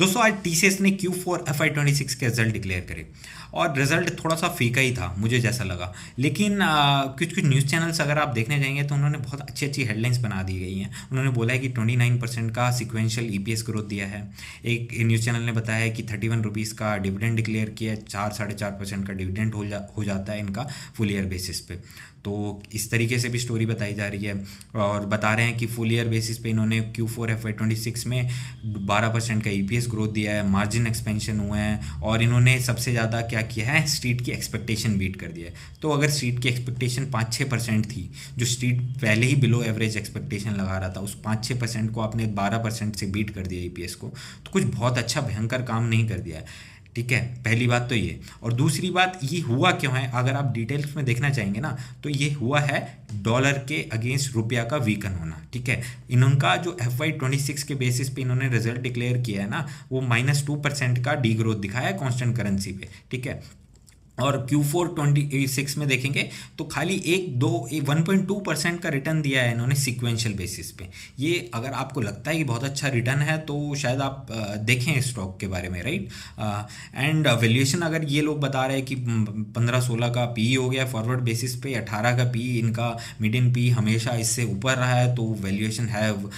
दोस्तों आज टीसीएस ने Q4 FY26 के रिजल्ट डिक्लेयर करे और रिजल्ट थोड़ा सा फीका ही था मुझे जैसा लगा। लेकिन कुछ कुछ न्यूज़ चैनल्स अगर आप देखने जाएंगे तो उन्होंने बहुत अच्छी अच्छी हेडलाइंस बना दी गई हैं। उन्होंने बोला है कि 29% का सिक्वेंशियल ईपीएस ग्रोथ दिया है। एक न्यूज़ चैनल ने बताया है कि 31 रुपीज़ का डिविडेंड डिक्लेयर किया है, 4-4.5% का डिविडेंड हो जाता है इनका फुल ईयर बेसिस पे। तो इस तरीके से भी स्टोरी बताई जा रही है और बता रहे हैं कि फुल ईयर बेसिस पे इन्होंने Q4 FY26 में 12% का ईपीएस ग्रोथ दिया है, मार्जिन एक्सपेंशन हुए हैं और इन्होंने सबसे ज़्यादा क्या किया है, स्ट्रीट की एक्सपेक्टेशन बीट कर दिया है। तो अगर स्ट्रीट की एक्सपेक्टेशन 5-6% थी, जो स्ट्रीट पहले ही बिलो एवरेज एक्सपेक्टेशन लगा रहा था, उस 5-6% को आपने 12% से बीट कर दिया ईपीएस को, तो कुछ बहुत अच्छा भयंकर काम नहीं कर दिया है। ठीक है, पहली बात तो ये। और दूसरी बात, ये हुआ क्यों है, अगर आप डिटेल्स में देखना चाहेंगे ना तो ये हुआ है डॉलर के अगेंस्ट रुपया का वीकन होना। ठीक है, इनका जो FY26 के बेसिस पे इन्होंने रिजल्ट डिक्लेयर किया है ना, वो -2% का डी ग्रोथ दिखाया है कांस्टेंट करेंसी पे। ठीक है, और Q4 26 में देखेंगे तो खाली 1.2% का रिटर्न दिया है इन्होंने सिक्वेंशियल बेसिस पे। ये अगर आपको लगता है कि बहुत अच्छा रिटर्न है तो शायद आप देखें स्टॉक के बारे में, राइट। एंड वैल्यूएशन अगर ये लोग बता रहे हैं कि 15-16 का पी हो गया फॉरवर्ड बेसिस पे, 18 का पी, इनका मीडियन पी हमेशा इससे ऊपर रहा है, तो वैल्यूएशन हैव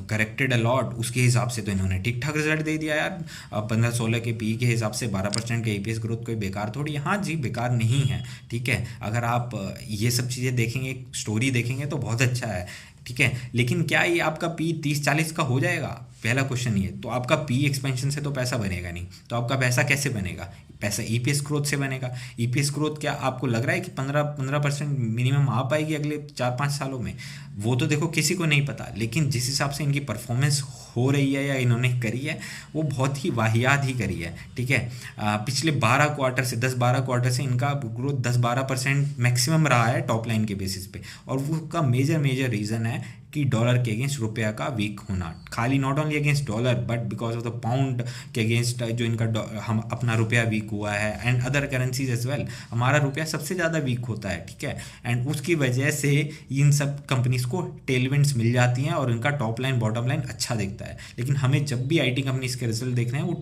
करेक्टेड अलॉट, उसके हिसाब से तो इन्होंने ठीक ठाक रिजल्ट दे दिया यार। 15-16 के पी के हिसाब से 12% का ईपीएस ग्रोथ कोई बेकार थोड़ी। हाँ जी, बेकार नहीं है। ठीक है, अगर आप ये सब चीज़ें देखेंगे, स्टोरी देखेंगे तो बहुत अच्छा है। ठीक है, लेकिन क्या ये आपका पी 30-40 का हो जाएगा? पहला क्वेश्चन ये। तो आपका पी एक्सपेंशन से तो पैसा बनेगा नहीं, तो आपका पैसा कैसे बनेगा? पैसा ईपीएस ग्रोथ से बनेगा। ईपीएस ग्रोथ क्या आपको लग रहा है कि 15% मिनिमम आ पाएगी अगले 4-5 सालों में? वो तो देखो किसी को नहीं पता, लेकिन जिस हिसाब से इनकी परफॉर्मेंस हो रही है या इन्होंने करी है वो बहुत ही वाहियात ही करी है। ठीक है, पिछले 12 क्वार्टर से 10-12 क्वार्टर से इनका ग्रोथ 10-12% मैक्सिमम रहा है टॉप लाइन के बेसिस पे, और वो का मेजर रीज़न है कि डॉलर के अगेंस्ट रुपया का वीक होना। खाली not only against dollar but because of the pound के अगेंस्ट जो इनका हम अपना रुपया वीक हुआ है, and other currencies as well. हमारा रुपया सबसे ज़्यादा वीक होता है। ठीक है, एंड उसकी वजह से इन सब कंपनीज को टेलविंड्स मिल जाती हैं और इनका टॉप लाइन बॉटम लाइन अच्छा दिखता है। लेकिन हमें जब भी आईटी कंपनीज के रिजल्ट देखने हैं वो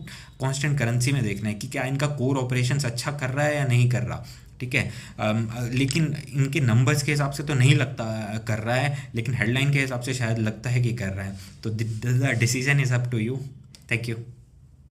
कांस्टेंट करेंसी में देखना है कि क्या इनका कोर ऑपरेशंस अच्छा कर रहा है या नहीं कर रहा। ठीक है, लेकिन इनके नंबर्स के हिसाब से तो नहीं लगता कर रहा है, लेकिन हेडलाइन के हिसाब से शायद लगता है कि कर रहा है। तो the decision is up to you. Thank you.